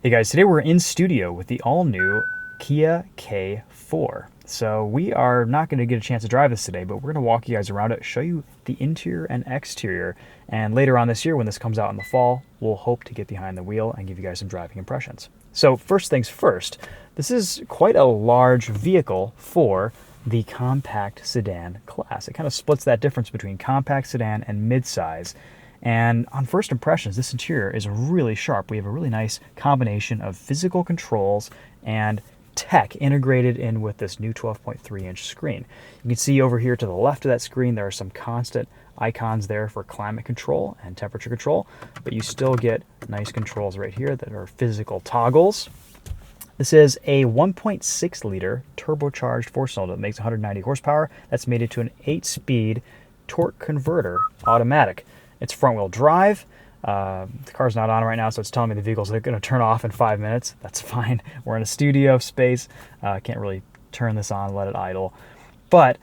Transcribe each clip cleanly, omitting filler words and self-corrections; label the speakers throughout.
Speaker 1: Hey guys, today we're in studio with the all-new Kia K4. So we are not going to get a chance to drive this today, but we're going to walk you guys around it, show you the interior and exterior, and later on this year when this comes out in the fall, we'll hope to get behind the wheel and give you guys some driving impressions. So first things first, this is quite a large vehicle for the compact sedan class. It kind of splits that difference between compact sedan and midsize. And on first impressions, this interior is really sharp. We have a really nice combination of physical controls and tech integrated in with this new 12.3-inch screen. You can see over here to the left of that screen, there are some constant icons there for climate control and temperature control, but you still get nice controls right here that are physical toggles. This is a 1.6-liter turbocharged four-cylinder that makes 190 horsepower. That's mated to an 8-speed torque converter automatic. It's front-wheel drive. The car's not on right now, so it's telling me the vehicle's going to turn off in 5 minutes. That's fine. We're in a studio space. Can't really turn this on, let it idle. But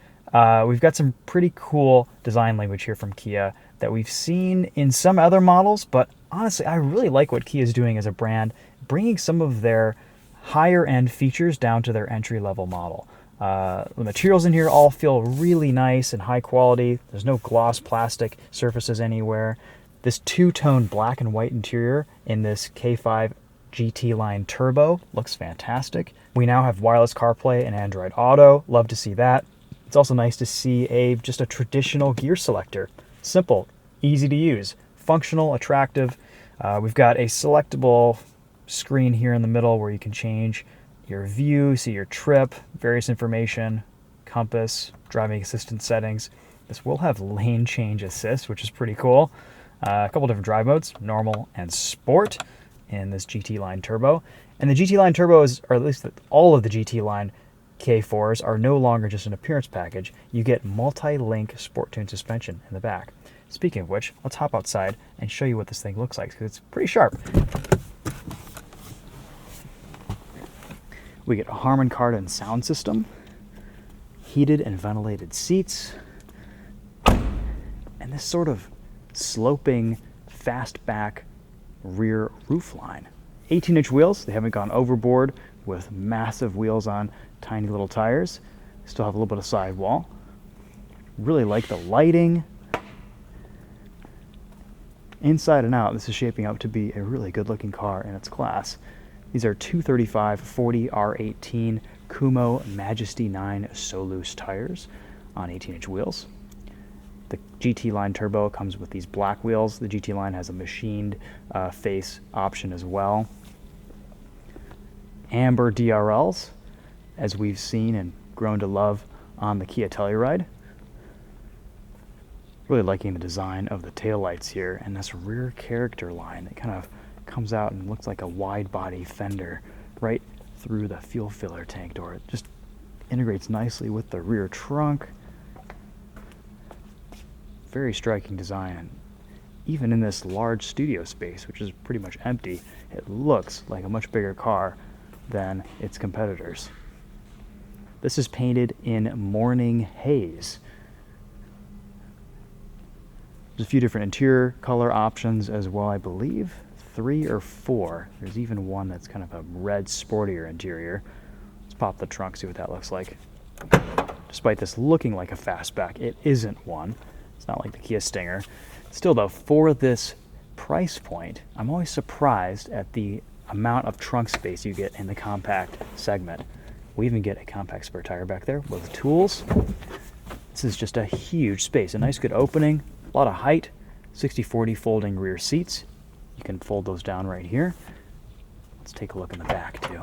Speaker 1: we've got some pretty cool design language here from Kia that we've seen in some other models, but honestly, I really like what Kia is doing as a brand, bringing some of their higher-end features down to their entry-level model. The materials in here all feel really nice and high quality. There's no gloss plastic surfaces anywhere. This two-tone black and white interior in this K5 GT line Turbo looks fantastic. We now have wireless CarPlay and Android Auto. Love to see that. It's also nice to see just a traditional gear selector. Simple, easy to use, functional, attractive. We've got a selectable screen here in the middle where you can change your view, see your trip, various information, compass, driving assistance settings. This will have lane change assist, which is pretty cool. A couple different drive modes, normal and sport in this GT line Turbo. And the GT line Turbos, or at least all of the GT line K4s, are no longer just an appearance package. You get multi-link sport tune suspension in the back. Speaking of which, let's hop outside and show you what this thing looks like, because it's pretty sharp. We get a Harman Kardon sound system, heated and ventilated seats, and this sort of sloping fastback rear roofline. 18-inch wheels, they haven't gone overboard with massive wheels on tiny little tires. Still have a little bit of sidewall. Really like the lighting. Inside and out, this is shaping up to be a really good looking car in its class. These are 235/40 R18 Kumo Majesty 9 Solus tires on 18-inch wheels. The GT line Turbo comes with these black wheels. The GT line has a machined face option as well. Amber DRLs, as we've seen and grown to love on the Kia Telluride. Really liking the design of the taillights here and this rear character line that kind of comes out and looks like a wide body fender right through the fuel filler tank door. It just integrates nicely with the rear trunk. Very striking design. And even in this large studio space, which is pretty much empty, it looks like a much bigger car than its competitors. This is painted in morning haze. There's a few different interior color options as well, I believe. 3 or 4. There's even one that's kind of a red, sportier interior. Let's pop the trunk, see what that looks like. Despite this looking like a fastback, it isn't one. It's not like the Kia Stinger. Still though, for this price point, I'm always surprised at the amount of trunk space you get in the compact segment. We even get a compact spare tire back there with tools. This is just a huge space. A nice good opening, a lot of height, 60/40 folding rear seats. You can fold those down right here. Let's take a look in the back too.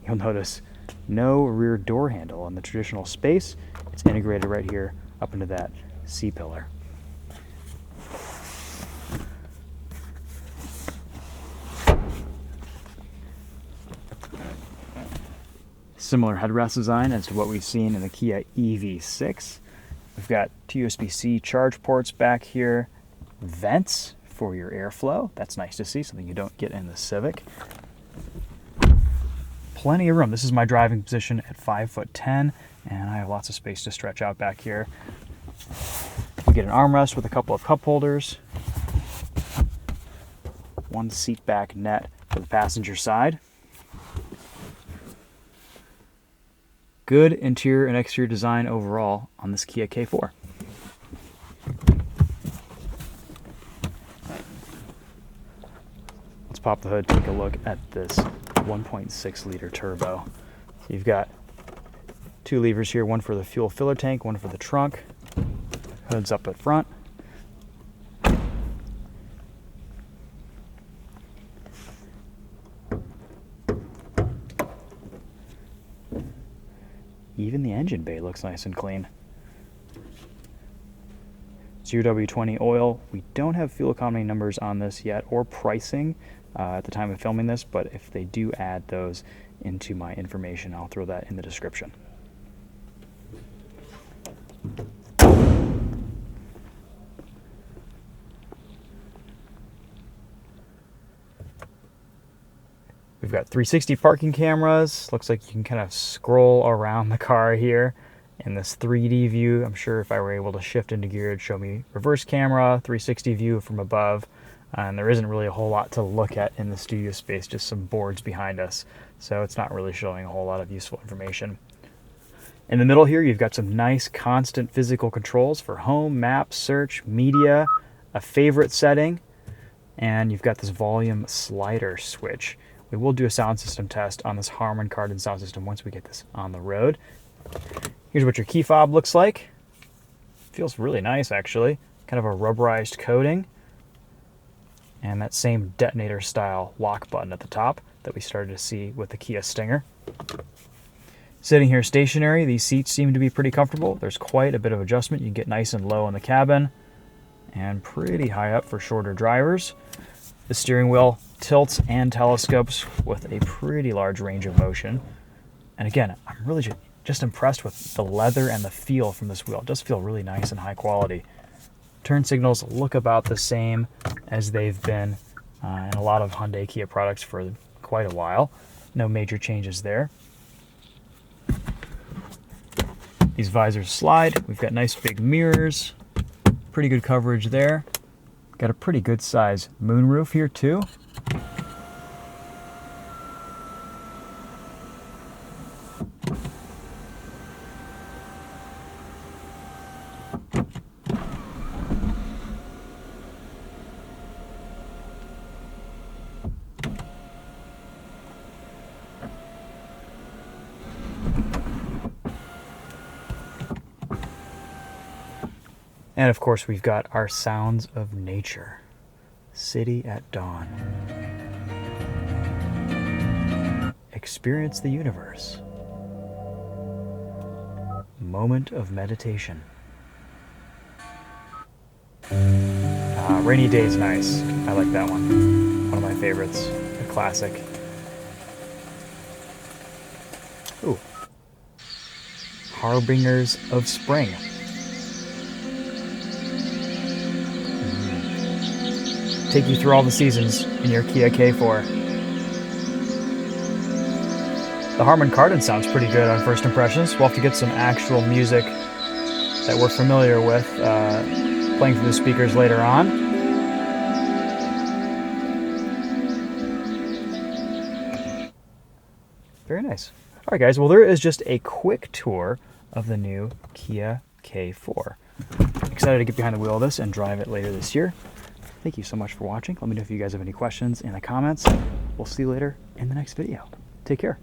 Speaker 1: You'll notice no rear door handle in the traditional space. It's integrated right here up into that C-pillar. Similar headrest design as to what we've seen in the Kia EV6. We've got two USB-C charge ports back here, vents for your airflow. That's nice to see, something you don't get in the Civic. Plenty of room. This is my driving position at 5'10", and I have lots of space to stretch out back here. We get an armrest with a couple of cup holders, one seat back net for the passenger side. Good interior and exterior design overall on this Kia K4. Let's pop the hood, take a look at this 1.6 liter turbo. So you've got two levers here, one for the fuel filler tank, one for the trunk. Hood's up at front. Even the engine bay looks nice and clean. 0W20 oil. We don't have fuel economy numbers on this yet or pricing at the time of filming this, but if they do add those into my information, I'll throw that in the description. We've got 360 parking cameras. Looks like you can kind of scroll around the car here in this 3D view. I'm sure if I were able to shift into gear, it'd show me reverse camera, 360 view from above. And there isn't really a whole lot to look at in the studio space, just some boards behind us. So it's not really showing a whole lot of useful information. In the middle here, you've got some nice constant physical controls for home, maps, search, media, a favorite setting, and you've got this volume slider switch. We will do a sound system test on this Harman Kardon sound system once we get this on the road. Here's what your key fob looks like. Feels really nice, actually. Kind of a rubberized coating. And that same detonator style lock button at the top that we started to see with the Kia Stinger. Sitting here stationary, these seats seem to be pretty comfortable. There's quite a bit of adjustment. You can get nice and low in the cabin and pretty high up for shorter drivers. The steering wheel tilts and telescopes with a pretty large range of motion. And again, I'm really just impressed with the leather and the feel from this wheel. It does feel really nice and high quality. Turn signals look about the same as they've been in a lot of Hyundai Kia products for quite a while. No major changes there. These visors slide. We've got nice big mirrors. Pretty good coverage there. Got a pretty good size moonroof here too. And of course, we've got our sounds of nature. City at dawn. Experience the universe. Moment of meditation. Rainy day's nice. I like that one. One of my favorites. A classic. Ooh. Harbingers of spring. Take you through all the seasons in your Kia K4. The Harman Kardon sounds pretty good on first impressions. We'll have to get some actual music that we're familiar with playing through the speakers later on. Very nice. All right, guys. Well, there is just a quick tour of the new Kia K4. Excited to get behind the wheel of this and drive it later this year. Thank you so much for watching. Let me know if you guys have any questions in the comments. We'll see you later in the next video. Take care.